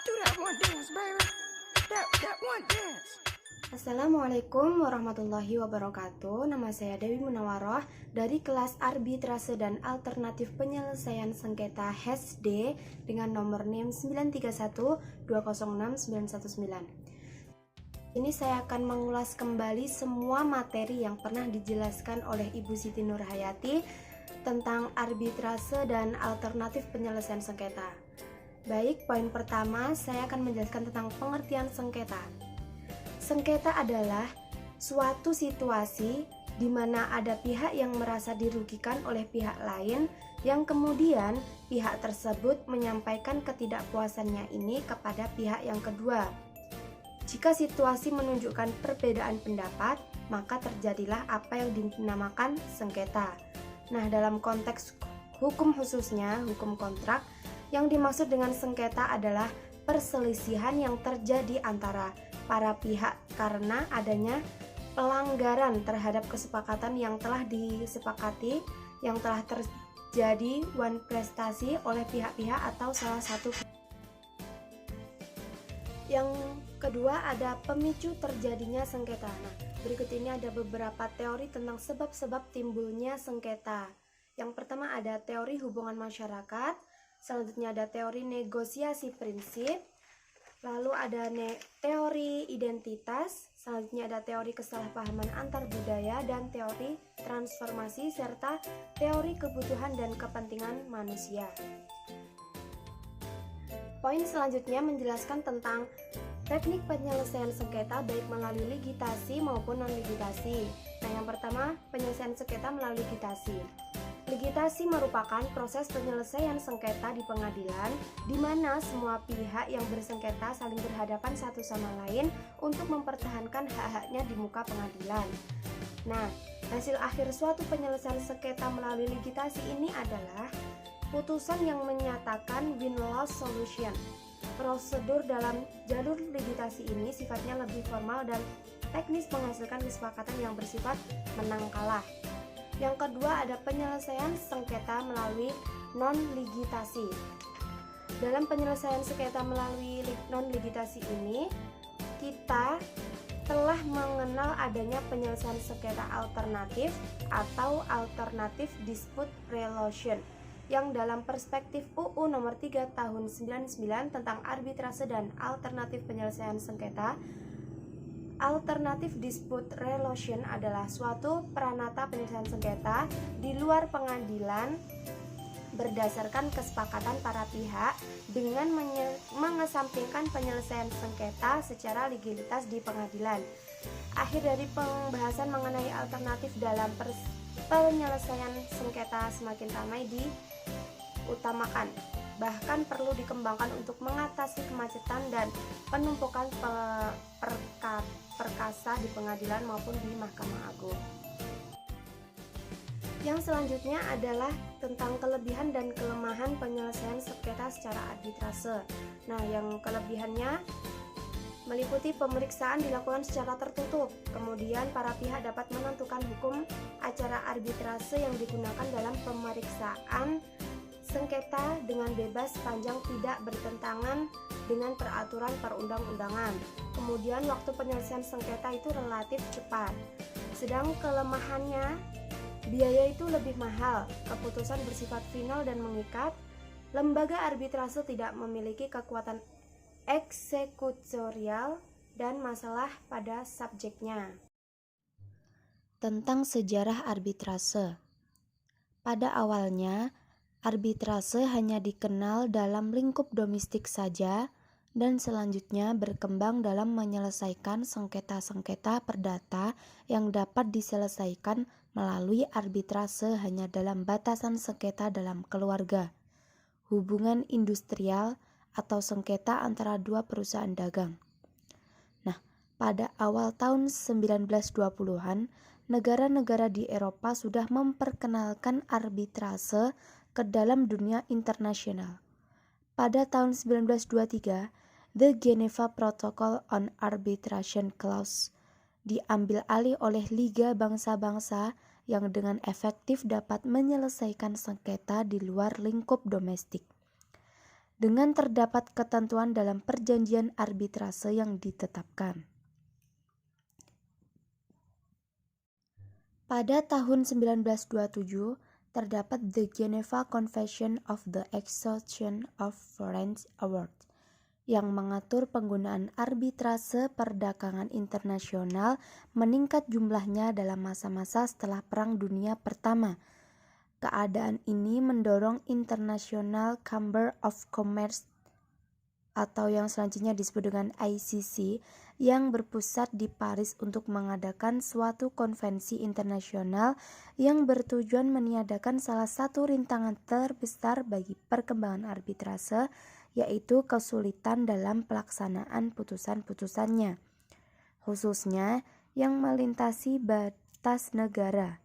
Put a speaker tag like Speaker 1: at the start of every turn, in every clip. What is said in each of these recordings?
Speaker 1: Do that one dance, baby. That one dance.
Speaker 2: Assalamualaikum warahmatullahi wabarakatuh. Nama saya Dewi Munawaroh dari kelas Arbitrase dan Alternatif Penyelesaian Sengketa HESD dengan nomor NIM 931206919. Ini saya akan mengulas kembali semua materi yang pernah dijelaskan oleh Ibu Siti Nurhayati tentang arbitrase dan alternatif penyelesaian sengketa. Baik, poin pertama saya akan menjelaskan tentang pengertian sengketa. Sengketa adalah suatu situasi di mana ada pihak yang merasa dirugikan oleh pihak lain yang kemudian pihak tersebut menyampaikan ketidakpuasannya ini kepada pihak yang kedua. Jika situasi menunjukkan perbedaan pendapat, maka terjadilah apa yang dinamakan sengketa. Nah, dalam konteks hukum khususnya, hukum kontrak, yang dimaksud dengan sengketa adalah perselisihan yang terjadi antara para pihak karena adanya pelanggaran terhadap kesepakatan yang telah disepakati, yang telah terjadi wan prestasi oleh pihak-pihak atau salah satu. Yang kedua ada pemicu terjadinya sengketa. Nah, berikut ini ada beberapa teori tentang sebab-sebab timbulnya sengketa. Yang pertama ada teori hubungan masyarakat, selanjutnya ada teori negosiasi prinsip, lalu ada teori identitas, selanjutnya ada teori kesalahpahaman antar budaya dan teori transformasi serta teori kebutuhan dan kepentingan manusia. Poin selanjutnya menjelaskan tentang teknik penyelesaian sengketa baik melalui ligitasi maupun non-ligitasi. Nah, yang pertama, penyelesaian sengketa melalui ligitasi. Ligitasi merupakan proses penyelesaian sengketa di pengadilan di mana semua pihak yang bersengketa saling berhadapan satu sama lain untuk mempertahankan hak-haknya di muka pengadilan. Nah, hasil akhir suatu penyelesaian sengketa melalui ligitasi ini adalah putusan yang menyatakan win-loss solution. Prosedur dalam jalur ligitasi ini sifatnya lebih formal dan teknis menghasilkan kesepakatan yang bersifat menang kalah. Yang kedua ada penyelesaian sengketa melalui non-ligitasi. Dalam penyelesaian sengketa melalui non-ligitasi ini, kita telah mengenal adanya penyelesaian sengketa alternatif atau alternative dispute resolution yang dalam perspektif UU nomor 3 tahun 99 tentang arbitrase dan alternatif penyelesaian sengketa, alternative dispute resolution adalah suatu peranata penyelesaian sengketa di luar pengadilan berdasarkan kesepakatan para pihak dengan mengesampingkan penyelesaian sengketa secara legalitas di pengadilan. Akhir dari pembahasan mengenai alternatif dalam penyelesaian sengketa semakin ramai diutamakan, bahkan perlu dikembangkan untuk mengatasi kemacetan dan penumpukan perkasa di pengadilan maupun di Mahkamah Agung. Yang selanjutnya adalah tentang kelebihan dan kelemahan penyelesaian sengketa secara arbitrase. Nah, yang kelebihannya meliputi pemeriksaan dilakukan secara tertutup, kemudian para pihak dapat menentukan hukum acara arbitrase yang digunakan dalam pemeriksaan sengketa dengan bebas sepanjang tidak bertentangan dengan peraturan perundang-undangan. Kemudian waktu penyelesaian sengketa itu relatif cepat. Sedang kelemahannya, biaya itu lebih mahal, keputusan bersifat final dan mengikat, lembaga arbitrase tidak memiliki kekuatan eksekutorial dan masalah pada subjeknya. Tentang sejarah arbitrase. Pada awalnya, arbitrase hanya dikenal dalam lingkup domestik saja dan selanjutnya berkembang dalam menyelesaikan sengketa-sengketa perdata yang dapat diselesaikan melalui arbitrase hanya dalam batasan sengketa dalam keluarga, hubungan industrial, atau sengketa antara dua perusahaan dagang. Nah, pada awal tahun 1920-an, negara-negara di Eropa sudah memperkenalkan arbitrase ke dalam dunia internasional. Pada tahun 1923, The Geneva Protocol on Arbitration Clause diambil alih oleh Liga Bangsa-Bangsa yang dengan efektif dapat menyelesaikan sengketa di luar lingkup domestik. dengan terdapat ketentuan dalam perjanjian arbitrase yang ditetapkan. Pada tahun 1927, terdapat The Geneva Convention of the Exhaustion of Foreign Awards yang mengatur penggunaan arbitrase perdagangan internasional meningkat jumlahnya dalam masa-masa setelah Perang Dunia Pertama. Keadaan ini mendorong International Chamber of Commerce atau yang selanjutnya disebut dengan ICC yang berpusat di Paris untuk mengadakan suatu konvensi internasional yang bertujuan meniadakan salah satu rintangan terbesar bagi perkembangan arbitrase, yaitu kesulitan dalam pelaksanaan putusan-putusannya, khususnya yang melintasi batas negara.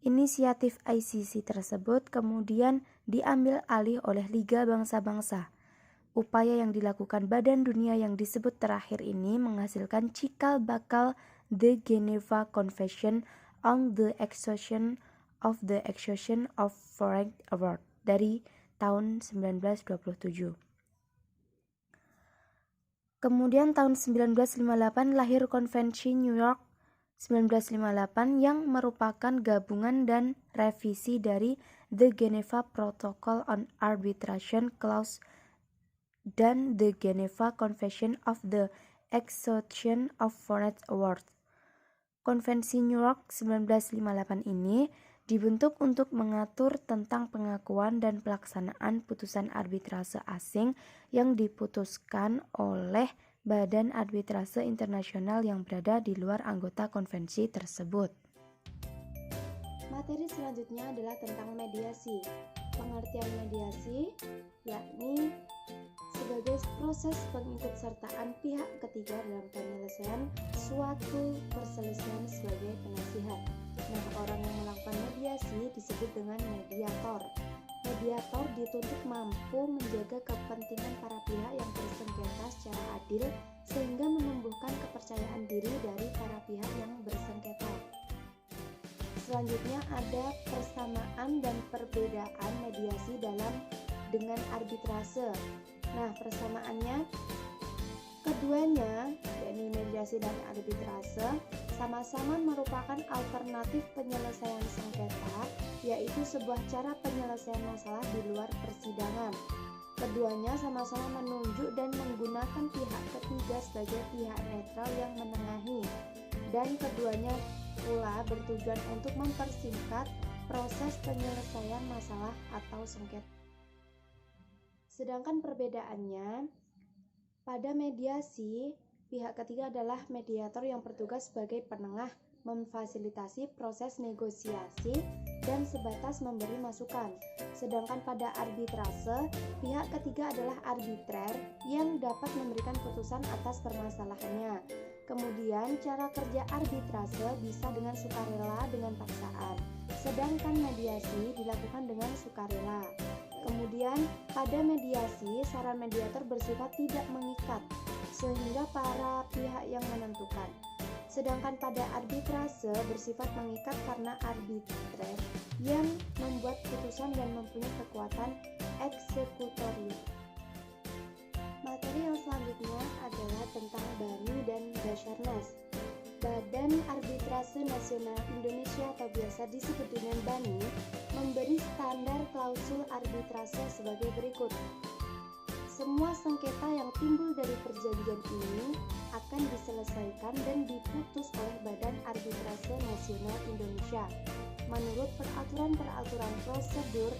Speaker 2: Inisiatif ICC tersebut kemudian diambil alih oleh Liga Bangsa-Bangsa. Upaya yang dilakukan Badan Dunia yang disebut terakhir ini menghasilkan cikal bakal The Geneva Convention on the Exhaustion of Foreign Awards dari tahun 1927. Kemudian tahun 1958 lahir Konvensi New York 1958 yang merupakan gabungan dan revisi dari The Geneva Protocol on Arbitration Clause dan The Geneva Convention of the Exhaustion of Foreign Awards. Konvensi New York 1958 ini dibentuk untuk mengatur tentang pengakuan dan pelaksanaan putusan arbitrase asing yang diputuskan oleh Badan Arbitrase Internasional yang berada di luar anggota konvensi tersebut. Materi selanjutnya adalah tentang mediasi. Pengertian mediasi yakni sebagai proses pengikutsertaan pihak ketiga dalam penyelesaian suatu perselisihan sebagai penasihat. Nah, orang yang melakukan mediasi disebut dengan mediator. Mediator dituntut mampu menjaga kepentingan para pihak yang bersengketa secara adil sehingga menumbuhkan kepercayaan diri dari para pihak yang bersengketa. Selanjutnya ada persamaan dan perbedaan mediasi dengan arbitrase. Nah, persamaannya keduanya, yakni mediasi dan arbitrase, sama-sama merupakan alternatif penyelesaian sengketa, yaitu sebuah cara penyelesaian masalah di luar persidangan. Keduanya sama-sama menunjuk dan menggunakan pihak ketiga sebagai pihak netral yang menengahi, dan keduanya pula bertujuan untuk mempersingkat proses penyelesaian masalah atau sengketa. Sedangkan perbedaannya, pada mediasi, pihak ketiga adalah mediator yang bertugas sebagai penengah, memfasilitasi proses negosiasi, dan sebatas memberi masukan. Sedangkan pada arbitrase, pihak ketiga adalah arbitrer yang dapat memberikan putusan atas permasalahannya. Kemudian, cara kerja arbitrase bisa dengan sukarela dengan paksaan, sedangkan mediasi dilakukan dengan sukarela. Kemudian, pada mediasi, saran mediator bersifat tidak mengikat, sehingga para pihak yang menentukan. Sedangkan pada arbitrase bersifat mengikat karena arbitrer yang membuat putusan dan mempunyai kekuatan eksekutorial. Materi yang selanjutnya adalah tentang BANI dan Basarnas. Badan Arbitrase Nasional Indonesia atau biasa disebut dengan BANI memberi standar klausul arbitrase sebagai berikut. Semua sengketa yang timbul dari perjanjian ini akan diselesaikan dan diputus oleh Badan Arbitrase Nasional Indonesia menurut peraturan-peraturan prosedur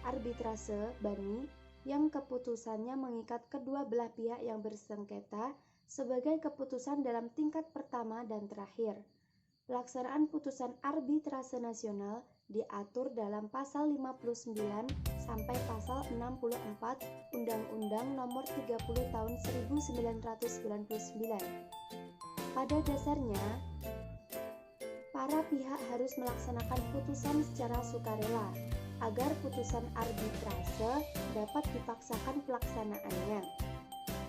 Speaker 2: arbitrase BANI yang keputusannya mengikat kedua belah pihak yang bersengketa sebagai keputusan dalam tingkat pertama dan terakhir. Pelaksanaan putusan arbitrase nasional diatur dalam pasal 59 sampai pasal 64 Undang-Undang Nomor 30 Tahun 1999. Pada dasarnya, para pihak harus melaksanakan putusan secara sukarela agar putusan arbitrase dapat dipaksakan pelaksanaannya.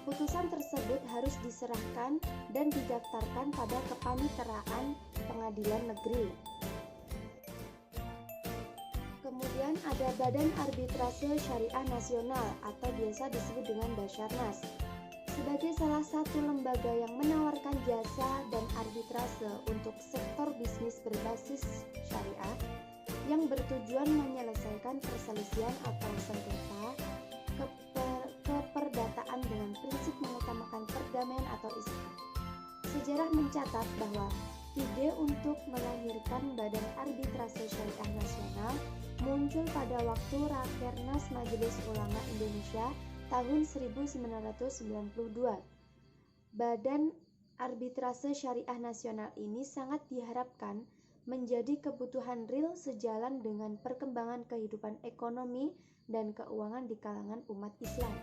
Speaker 2: Putusan tersebut harus diserahkan dan didaftarkan pada Kepanitraan Pengadilan Negeri. Kemudian ada Badan Arbitrase Syariah Nasional atau biasa disebut dengan Basarnas. Sebagai salah satu lembaga yang menawarkan jasa dan arbitrase untuk sektor bisnis berbasis syariah yang bertujuan menyelesaikan perselisihan atau sengketa keperdataan dengan prinsip mengutamakan perdamaian atau Islam. Sejarah mencatat bahwa ide untuk melahirkan Badan Arbitrase Syariah Nasional muncul pada waktu Rakernas Majelis Ulama Indonesia tahun 1992. Badan Arbitrase Syariah Nasional ini sangat diharapkan menjadi kebutuhan real sejalan dengan perkembangan kehidupan ekonomi dan keuangan di kalangan umat Islam.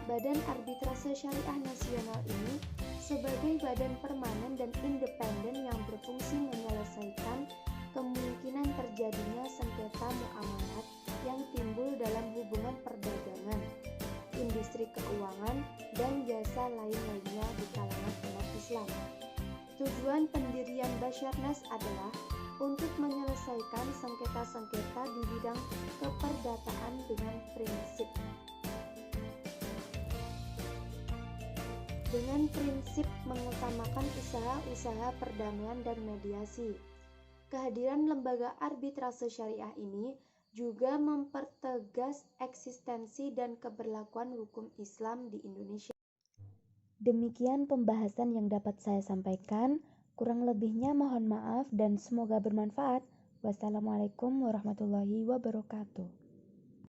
Speaker 2: Badan Arbitrase Syariah Nasional ini sebagai badan permanen dan independen yang berfungsi menyelesaikan kemungkinan terjadinya sengketa muamalat yang timbul dalam hubungan perdagangan, industri keuangan, dan jasa lain-lainnya di kalangan umat Islam. Tujuan pendirian Basarnas adalah untuk menyelesaikan sengketa-sengketa di bidang keperdataan dengan prinsip mengutamakan usaha-usaha perdamaian dan mediasi. Kehadiran lembaga arbitrase syariah ini juga mempertegas eksistensi dan keberlakuan hukum Islam di Indonesia. Demikian pembahasan yang dapat saya sampaikan. Kurang lebihnya mohon maaf dan semoga bermanfaat. Wassalamualaikum warahmatullahi wabarakatuh.